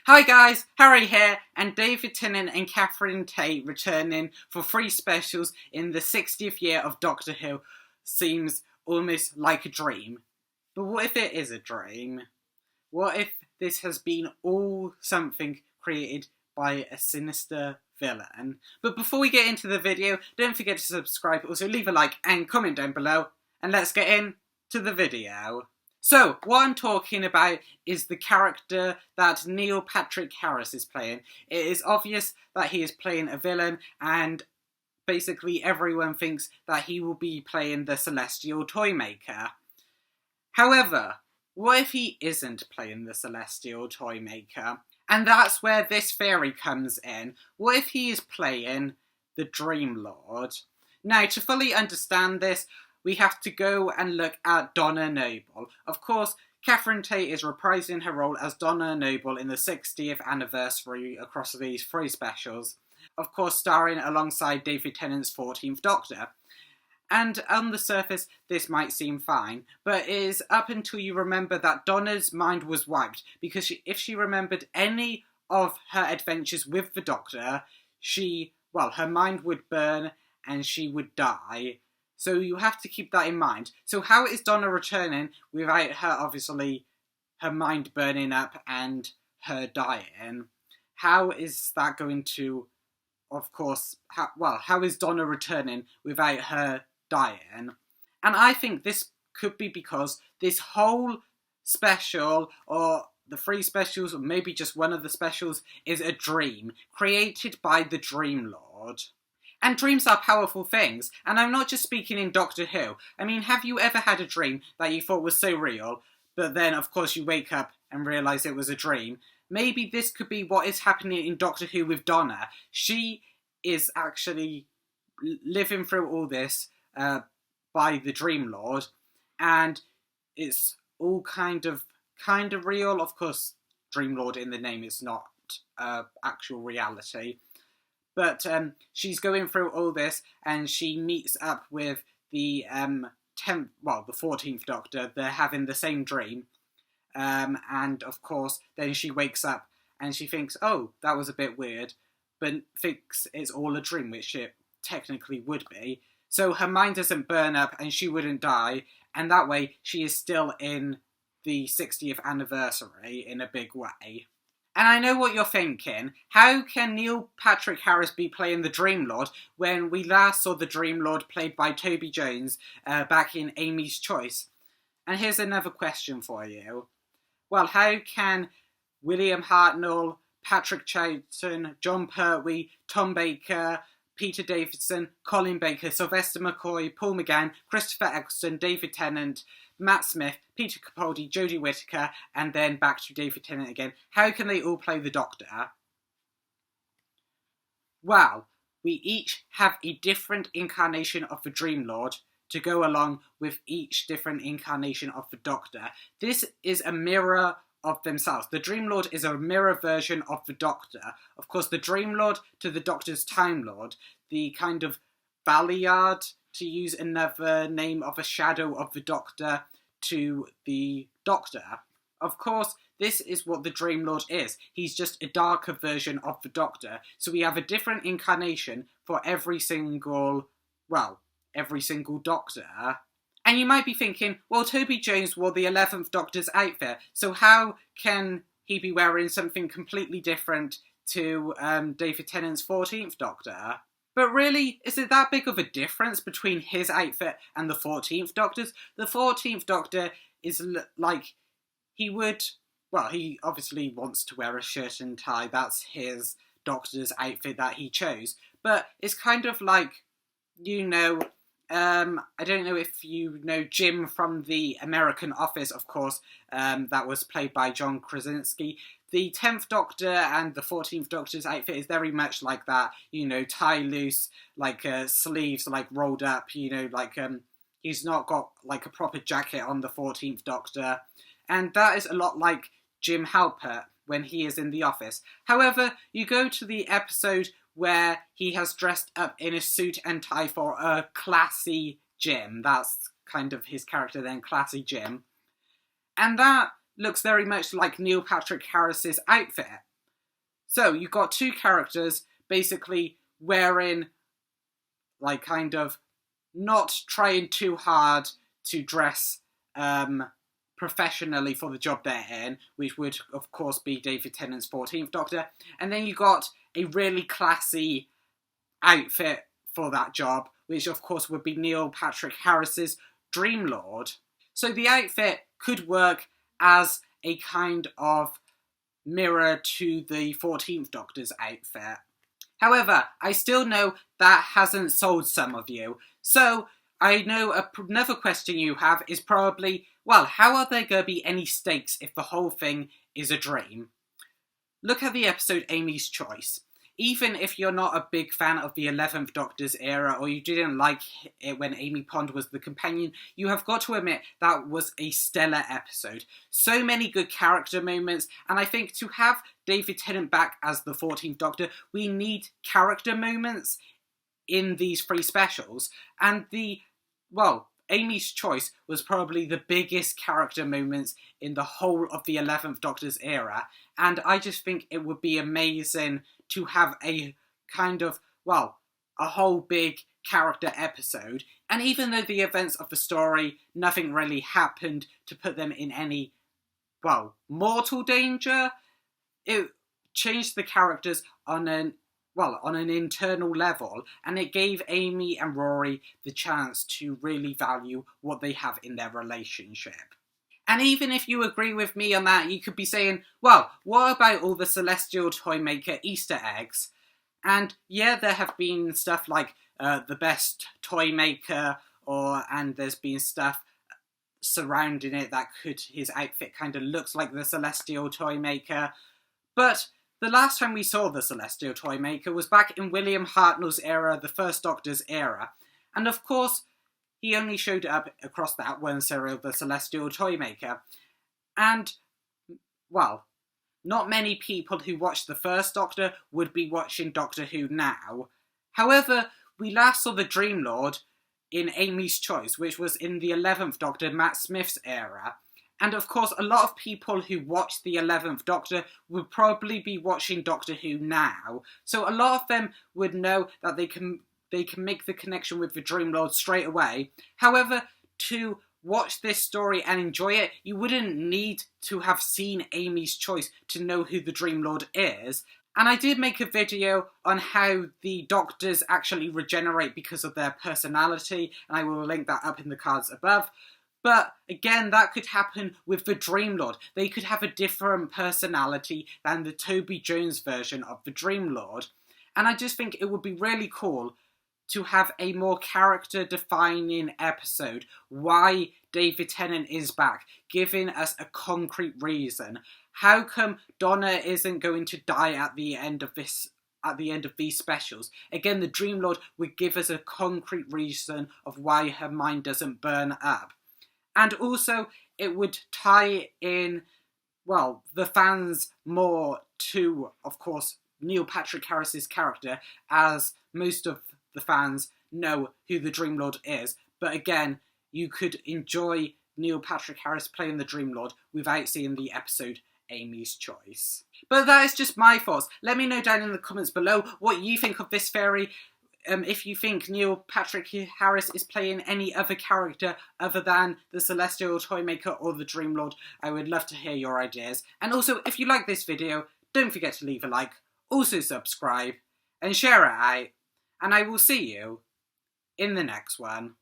Hi guys, Harry here, and David Tennant and Catherine Tate returning for 3 specials in the 60th year of Doctor Who seems almost like a dream. But what if it is a dream? What if this has been all something created by a sinister villain? But before we get into the video, don't forget to subscribe, also leave a like and comment down below, and let's get into the video. So, what I'm talking about is the character that Neil Patrick Harris is playing. It is obvious that he is playing a villain, and basically everyone thinks that he will be playing the Celestial Toymaker. However, what if he isn't playing the Celestial Toymaker? And that's where this theory comes in. What if he is playing the Dreamlord? Now, to fully understand this, we have to go and look at Donna Noble. Of course, Catherine Tate is reprising her role as Donna Noble in the 60th anniversary across these 3 specials. Of course, starring alongside David Tennant's 14th Doctor. And on the surface, this might seem fine, but it is up until you remember that Donna's mind was wiped, because if she remembered any of her adventures with the Doctor, her mind would burn and she would die. So you have to keep that in mind. So how is Donna returning without her, obviously, her mind burning up and her dying? How is that going to, of course, how is Donna returning without her dying? And I think this could be because this whole special, or the 3 specials, or maybe just one of the specials, is a dream created by the Dreamlord. And dreams are powerful things, and I'm not just speaking in Doctor Who. I mean, have you ever had a dream that you thought was so real, but then, of course, you wake up and realise it was a dream? Maybe this could be what is happening in Doctor Who with Donna. She is actually living through all this by the Dreamlord, and it's all kind of real. Of course, Dreamlord in the name is not actual reality. But she's going through all this, and she meets up with the 14th Doctor. They're having the same dream. And, of course, then she wakes up, and she thinks, oh, that was a bit weird, but thinks it's all a dream, which it technically would be. So her mind doesn't burn up, and she wouldn't die, and that way she is still in the 60th anniversary in a big way. And I know what you're thinking. How can Neil Patrick Harris be playing the Dreamlord when we last saw the Dreamlord played by Toby Jones back in Amy's Choice? And here's another question for you. Well, how can William Hartnell, Patrick Troughton, John Pertwee, Tom Baker, Peter Davison, Colin Baker, Sylvester McCoy, Paul McGann, Christopher Eccleston, David Tennant, Matt Smith, Peter Capaldi, Jodie Whittaker, and then back to David Tennant again. How can they all play the Doctor? Well, we each have a different incarnation of the Dreamlord to go along with each different incarnation of the Doctor. This is a mirror of themselves. The Dreamlord is a mirror version of the Doctor. Of course, the Dreamlord to the Doctor's Time Lord, the kind of Valeyard, to use another name of a shadow of the Doctor, to the Doctor. Of course, this is what the Dreamlord is. He's just a darker version of the Doctor. So we have a different incarnation for every single Doctor. And you might be thinking, well, Toby Jones wore the 11th Doctor's outfit, so how can he be wearing something completely different to David Tennant's 14th Doctor? But really, is it that big of a difference between his outfit and the 14th Doctor's? The 14th Doctor is he obviously wants to wear a shirt and tie. That's his Doctor's outfit that he chose. But it's kind of like, I don't know if you know Jim from the American Office, of course, that was played by John Krasinski. The 10th Doctor and the 14th Doctor's outfit is very much like that, tie loose, sleeves rolled up, he's not got a proper jacket on the 14th Doctor. And that is a lot like Jim Halpert when he is in the office. However, you go to the episode where he has dressed up in a suit and tie for a classy Jim. That's kind of his character then, Classy Jim. And that looks very much like Neil Patrick Harris's outfit. So you've got two characters basically wearing, like, kind of not trying too hard to dress professionally for the job they're in, which would of course be David Tennant's 14th Doctor, and then you got a really classy outfit for that job, which of course would be Neil Patrick Harris's Dreamlord. So the outfit could work as a kind of mirror to the 14th Doctor's outfit. However, I still know that hasn't sold some of you. So I know another question you have is probably, well, how are there going to be any stakes if the whole thing is a dream? Look at the episode Amy's Choice. Even if you're not a big fan of the 11th Doctor's era, or you didn't like it when Amy Pond was the companion, you have got to admit that was a stellar episode. So many good character moments, and I think to have David Tennant back as the 14th Doctor, we need character moments in these three specials, and Amy's Choice was probably the biggest character moments in the whole of the 11th Doctor's era, and I just think it would be amazing to have a kind of, a whole big character episode. And even though the events of the story, nothing really happened to put them in any, mortal danger, it changed the characters on an internal level, and it gave Amy and Rory the chance to really value what they have in their relationship. And even if you agree with me on that, you could be saying, well, what about all the Celestial Toymaker Easter eggs? And yeah, there have been stuff like the best Toymaker, and there's been stuff surrounding it that his outfit kind of looks like the Celestial Toymaker. But the last time we saw the Celestial Toymaker was back in William Hartnell's era, the First Doctor's era. And of course, he only showed up across that one serial, the Celestial Toymaker. And, not many people who watched the First Doctor would be watching Doctor Who now. However, we last saw the Dreamlord in Amy's Choice, which was in the 11th Doctor, Matt Smith's era. And of course, a lot of people who watched the 11th Doctor would probably be watching Doctor Who now. So a lot of them would know that they can make the connection with the Dreamlord straight away. However, to watch this story and enjoy it, you wouldn't need to have seen Amy's Choice to know who the Dreamlord is. And I did make a video on how the Doctors actually regenerate because of their personality, and I will link that up in the cards above. But again, that could happen with the Dreamlord. They could have a different personality than the Toby Jones version of the Dreamlord. And I just think it would be really cool to have a more character-defining episode. Why David Tennant is back, giving us a concrete reason. How come Donna isn't going to die at the end of these specials? Again, the Dreamlord would give us a concrete reason of why her mind doesn't burn up. And also, it would tie in, the fans more to, of course, Neil Patrick Harris's character, as most of the fans know who the Dreamlord is. But again, you could enjoy Neil Patrick Harris playing the Dreamlord without seeing the episode Amy's Choice. But that is just my thoughts. Let me know down in the comments below what you think of this theory. If you think Neil Patrick Harris is playing any other character other than the Celestial Toymaker or the Dreamlord, I would love to hear your ideas. And also, if you like this video, don't forget to leave a like, also subscribe, and share it out. And I will see you in the next one.